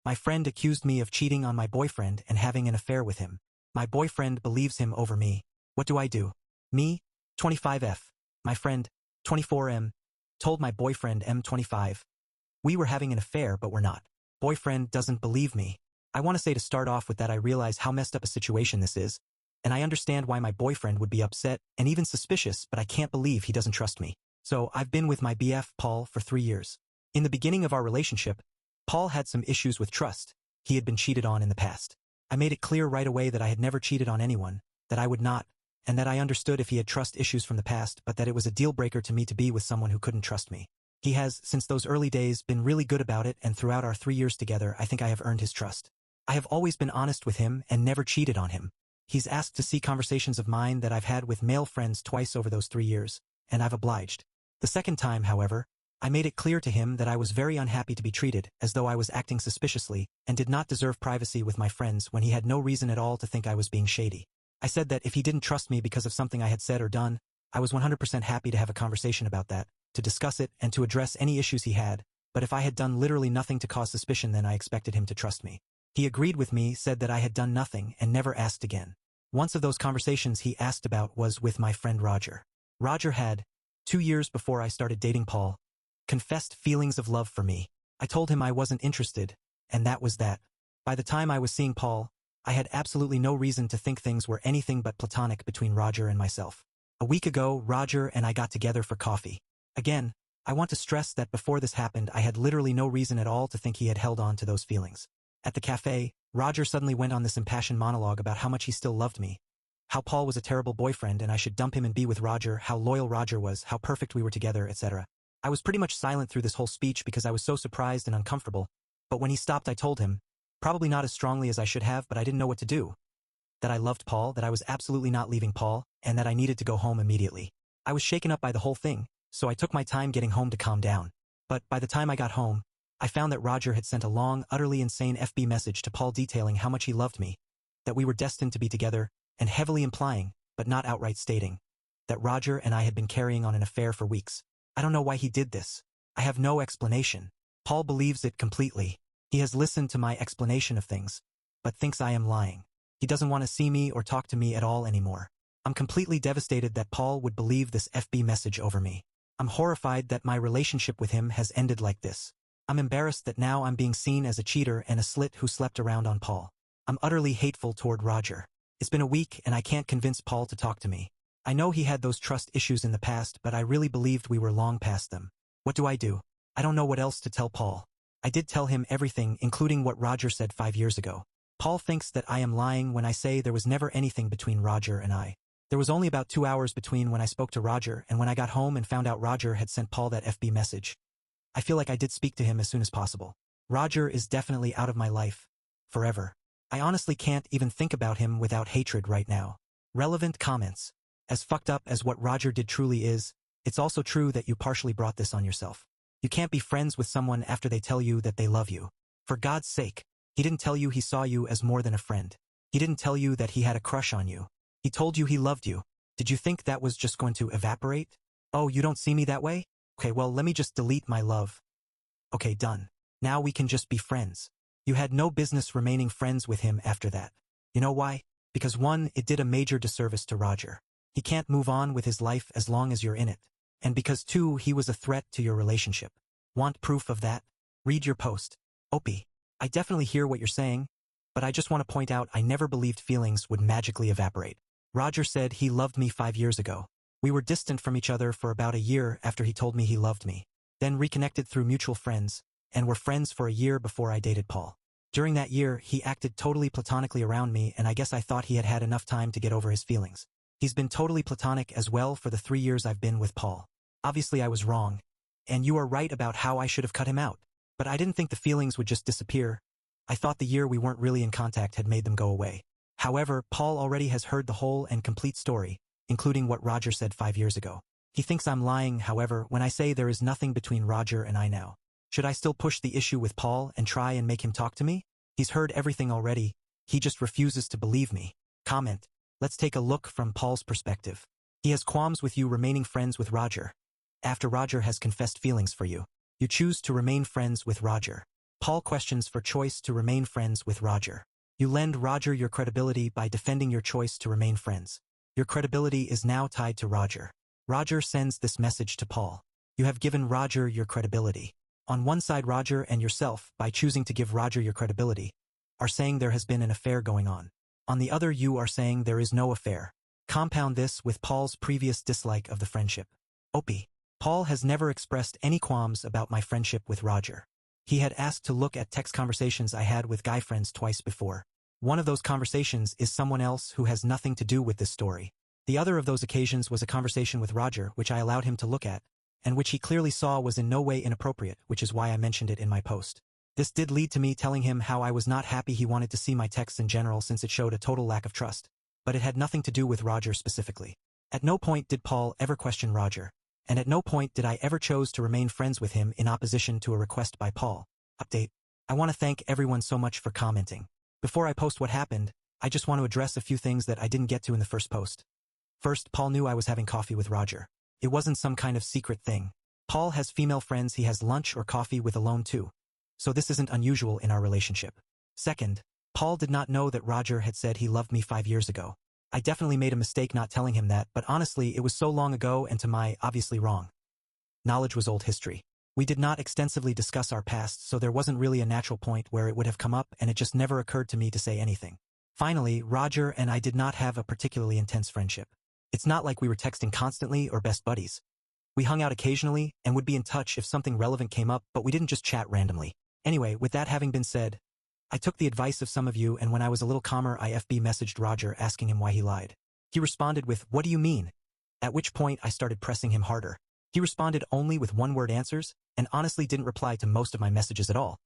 My friend accused me of cheating on my boyfriend and having an affair with him. My boyfriend believes him over me. What do I do? Me, 25F. My friend, 24M, told my boyfriend M25. We were having an affair, but we're not. Boyfriend doesn't believe me. I want to say to start off with that I realize how messed up a situation this is, and I understand why my boyfriend would be upset and even suspicious, but I can't believe he doesn't trust me. So I've been with my BF, Paul, for 3 years. In the beginning of our relationship, Paul had some issues with trust. He had been cheated on in the past. I made it clear right away that I had never cheated on anyone, that I would not, and that I understood if he had trust issues from the past, but that it was a deal breaker to me to be with someone who couldn't trust me. He has, since those early days, been really good about it, and throughout our 3 years together, I think I have earned his trust. I have always been honest with him and never cheated on him. He's asked to see conversations of mine that I've had with male friends twice over those 3 years, and I've obliged. The second time, however, I made it clear to him that I was very unhappy to be treated as though I was acting suspiciously and did not deserve privacy with my friends when he had no reason at all to think I was being shady. I said that if he didn't trust me because of something I had said or done, I was 100% happy to have a conversation about that, to discuss it and to address any issues he had, but if I had done literally nothing to cause suspicion, then I expected him to trust me. He agreed with me, said that I had done nothing, and never asked again. Once of those conversations he asked about was with my friend Roger. Roger had, 2 years before I started dating Paul, confessed feelings of love for me. I told him I wasn't interested, and that was that. By the time I was seeing Paul, I had absolutely no reason to think things were anything but platonic between Roger and myself. A week ago, Roger and I got together for coffee. Again, I want to stress that before this happened, I had literally no reason at all to think he had held on to those feelings. At the cafe, Roger suddenly went on this impassioned monologue about how much he still loved me, how Paul was a terrible boyfriend and I should dump him and be with Roger, how loyal Roger was, how perfect we were together, etc. I was pretty much silent through this whole speech because I was so surprised and uncomfortable, but when he stopped I told him, probably not as strongly as I should have, but I didn't know what to do, that I loved Paul, that I was absolutely not leaving Paul, and that I needed to go home immediately. I was shaken up by the whole thing, so I took my time getting home to calm down. But by the time I got home, I found that Roger had sent a long, utterly insane FB message to Paul detailing how much he loved me, that we were destined to be together, and heavily implying, but not outright stating, that Roger and I had been carrying on an affair for weeks. I don't know why he did this. I have no explanation. Paul believes it completely. He has listened to my explanation of things, but thinks I am lying. He doesn't want to see me or talk to me at all anymore. I'm completely devastated that Paul would believe this FB message over me. I'm horrified that my relationship with him has ended like this. I'm embarrassed that now I'm being seen as a cheater and a slit who slept around on Paul. I'm utterly hateful toward Roger. It's been a week and I can't convince Paul to talk to me. I know he had those trust issues in the past, but I really believed we were long past them. What do? I don't know what else to tell Paul. I did tell him everything, including what Roger said 5 years ago. Paul thinks that I am lying when I say there was never anything between Roger and I. There was only about 2 hours between when I spoke to Roger and when I got home and found out Roger had sent Paul that FB message. I feel like I did speak to him as soon as possible. Roger is definitely out of my life. Forever. I honestly can't even think about him without hatred right now. Relevant comments. As fucked up as what Roger did truly is, it's also true that you partially brought this on yourself. You can't be friends with someone after they tell you that they love you. For God's sake, he didn't tell you he saw you as more than a friend. He didn't tell you that he had a crush on you. He told you he loved you. Did you think that was just going to evaporate? Oh, you don't see me that way? Okay, well, let me just delete my love. Okay, done. Now we can just be friends. You had no business remaining friends with him after that. You know why? Because 1, it did a major disservice to Roger. He can't move on with his life as long as you're in it. And because 2, he was a threat to your relationship. Want proof of that? Read your post. Opie, I definitely hear what you're saying, but I just want to point out I never believed feelings would magically evaporate. Roger said he loved me 5 years ago. We were distant from each other for about a year after he told me he loved me, then reconnected through mutual friends, and were friends for a year before I dated Paul. During that year, he acted totally platonically around me, and I guess I thought he had had enough time to get over his feelings. He's been totally platonic as well for the 3 years I've been with Paul. Obviously I was wrong, and you are right about how I should have cut him out, but I didn't think the feelings would just disappear. I thought the year we weren't really in contact had made them go away. However, Paul already has heard the whole and complete story, including what Roger said 5 years ago. He thinks I'm lying, however, when I say there is nothing between Roger and I now. Should I still push the issue with Paul and try and make him talk to me? He's heard everything already. He just refuses to believe me. Comment. Let's take a look from Paul's perspective. He has qualms with you remaining friends with Roger. After Roger has confessed feelings for you, you choose to remain friends with Roger. Paul questions for choice to remain friends with Roger. You lend Roger your credibility by defending your choice to remain friends. Your credibility is now tied to Roger. Roger sends this message to Paul. You have given Roger your credibility. On one side, Roger and yourself, by choosing to give Roger your credibility, are saying there has been an affair going on. On the other, you are saying there is no affair. Compound this with Paul's previous dislike of the friendship. OP. Paul has never expressed any qualms about my friendship with Roger. He had asked to look at text conversations I had with guy friends twice before. One of those conversations is someone else who has nothing to do with this story. The other of those occasions was a conversation with Roger which I allowed him to look at, and which he clearly saw was in no way inappropriate, which is why I mentioned it in my post. This did lead to me telling him how I was not happy he wanted to see my texts in general since it showed a total lack of trust. But it had nothing to do with Roger specifically. At no point did Paul ever question Roger, and at no point did I ever choose to remain friends with him in opposition to a request by Paul. Update. I want to thank everyone so much for commenting. Before I post what happened, I just want to address a few things that I didn't get to in the first post. First, Paul knew I was having coffee with Roger. It wasn't some kind of secret thing. Paul has female friends he has lunch or coffee with alone too. So this isn't unusual in our relationship. Second, Paul did not know that Roger had said he loved me 5 years ago. I definitely made a mistake not telling him that, but honestly it was so long ago and to my obviously wrong knowledge was old history. We did not extensively discuss our past, so there wasn't really a natural point where it would have come up, and it just never occurred to me to say anything. Finally, Roger and I did not have a particularly intense friendship. It's not like we were texting constantly or best buddies. We hung out occasionally and would be in touch if something relevant came up, but we didn't just chat randomly. Anyway, with that having been said, I took the advice of some of you, and when I was a little calmer I FB messaged Roger asking him why he lied. He responded with, "What do you mean?" At which point I started pressing him harder. He responded only with one-word answers, and honestly didn't reply to most of my messages at all,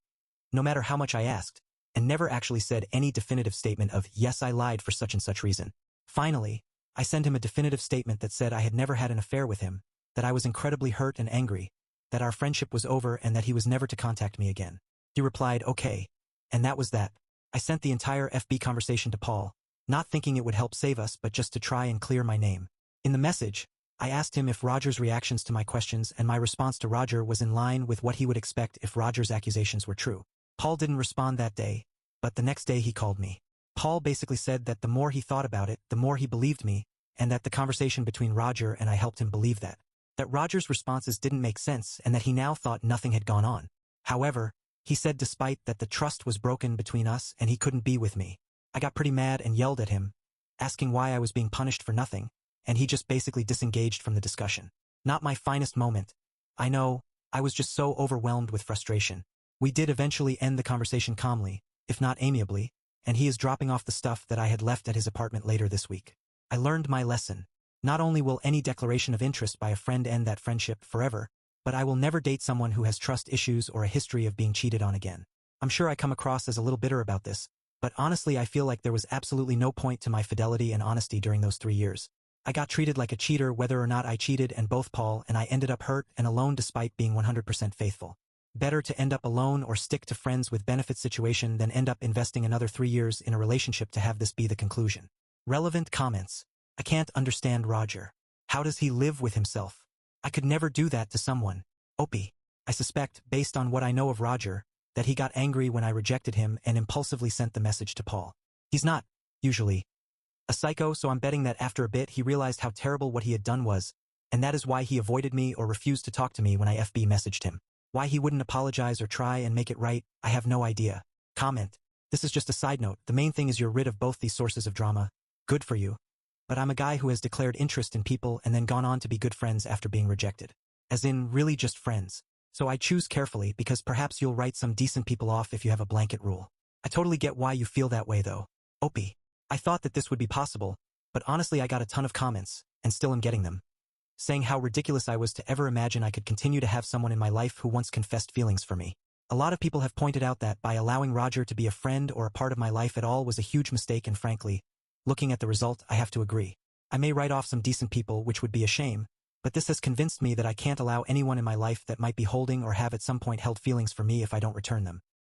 no matter how much I asked, and never actually said any definitive statement of, "Yes, I lied for such and such reason." Finally, I sent him a definitive statement that said I had never had an affair with him, that I was incredibly hurt and angry, that our friendship was over and that he was never to contact me again. He replied, "Okay." And that was that. I sent the entire FB conversation to Paul, not thinking it would help save us but just to try and clear my name. In the message, I asked him if Roger's reactions to my questions, and my response to Roger was in line with what he would expect if Roger's accusations were true. Paul didn't respond that day, but the next day he called me. Paul basically said that the more he thought about it, the more he believed me, and that the conversation between Roger and I helped him believe that. That Roger's responses didn't make sense and that he now thought nothing had gone on. However, he said despite that the trust was broken between us and he couldn't be with me. I got pretty mad and yelled at him, asking why I was being punished for nothing, and he just basically disengaged from the discussion. Not my finest moment. I know, I was just so overwhelmed with frustration. We did eventually end the conversation calmly, if not amiably, and he is dropping off the stuff that I had left at his apartment later this week. I learned my lesson. Not only will any declaration of interest by a friend end that friendship forever, but I will never date someone who has trust issues or a history of being cheated on again. I'm sure I come across as a little bitter about this, but honestly I feel like there was absolutely no point to my fidelity and honesty during those 3 years. I got treated like a cheater whether or not I cheated, and both Paul and I ended up hurt and alone despite being 100% faithful. Better to end up alone or stick to friends with benefit situation than end up investing another 3 years in a relationship to have this be the conclusion. Relevant comments. I can't understand Roger. How does he live with himself? I could never do that to someone. Opie. I suspect, based on what I know of Roger, that he got angry when I rejected him and impulsively sent the message to Paul. He's not, usually, a psycho, so I'm betting that after a bit he realized how terrible what he had done was, and that is why he avoided me or refused to talk to me when I FB messaged him. Why he wouldn't apologize or try and make it right, I have no idea. Comment. This is just a side note. The main thing is you're rid of both these sources of drama. Good for you. But I'm a guy who has declared interest in people and then gone on to be good friends after being rejected. As in, really just friends. So I choose carefully because perhaps you'll write some decent people off if you have a blanket rule. I totally get why you feel that way though. Opie. I thought that this would be possible, but honestly I got a ton of comments, and still am getting them, saying how ridiculous I was to ever imagine I could continue to have someone in my life who once confessed feelings for me. A lot of people have pointed out that by allowing Roger to be a friend or a part of my life at all was a huge mistake, and frankly, looking at the result, I have to agree. I may write off some decent people, which would be a shame, but this has convinced me that I can't allow anyone in my life that might be holding or have at some point held feelings for me if I don't return them.